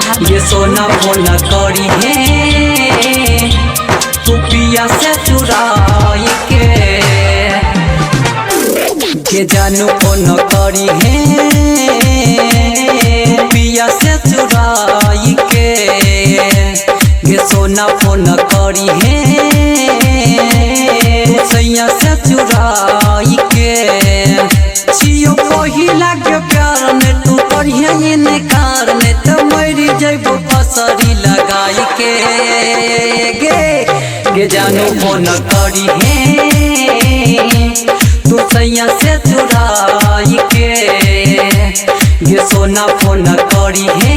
ये सोना फोन करी है तू पिया से चुराई के जानू फोन करी है पिया से चुराई के ये सोना फोन करी है सैया से चुराई के छियो पहिला के प्यार ने तू करिया ने कारने त मरी जइबो फसरी लगाई के गे जानू फोन करी है तू सैया से चुराई के ये सोना फोन करी है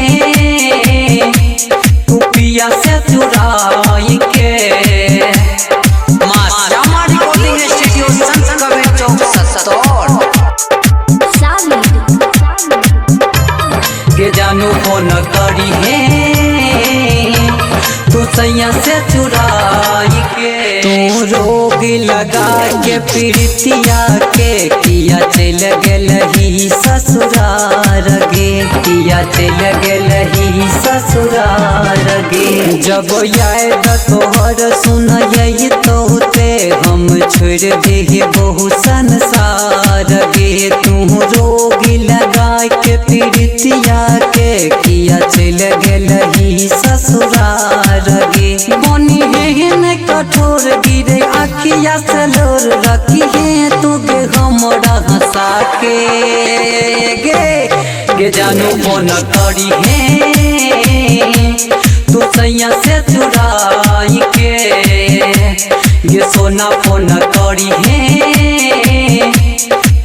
तू पिया से चुराई के जानू फोन करी है तू सैया से चुराई के तू रोग लगा के प्रीतिया के किया चल गेल ही ससुरार गे किया चल गेल ही ससुरार गे जब याद तोहर सुन यही तोते हम छोड़ दे बहु संसार गे तू रोग लगा के प्रीतिया के किया चल गेल ही ससुरार गे बनी है न कठोर गिरे अखिया से लोर रखी है तू गे हमरा हंसा के गे जानू फोन करी है तू सैया से चुराई के ये सोना फोन करी है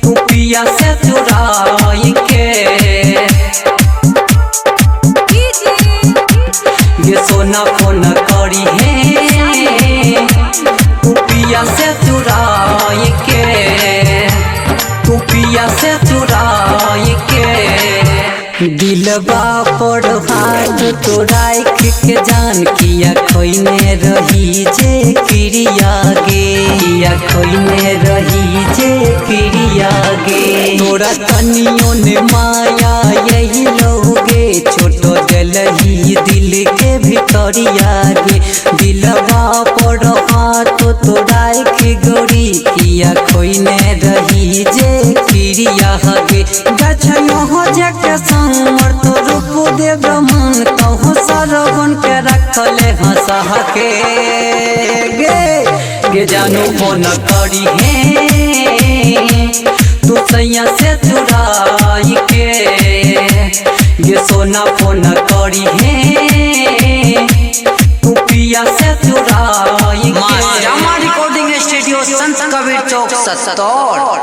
तू पिया से चुराई के ये सोना फोन करी है तू पिया से चुराई के तू पिया से चुराई के दिलबा पर हाथ तोड़ाई के जान किया खोइने रही जे क्रिया गे किया खोइने रही जे क्रिया गे तोरा कनियों ने माया यही लोगे छोटो जलही दिल के भितरिया गे दिलबा पर हाथ तोड़ाई के गोरी किया खोइने रही जे क्रिया गे गछनो हो जके संवर तो रूप दे ब्रह्मन तो सरवन के रखले हंसा के गे जानू फोन करी है तू सैया से चुराई के ये सोना फोन करी है तू पिया से चुराई के रिकॉर्डिंग स्टूडियो संत कबीर चौक 70।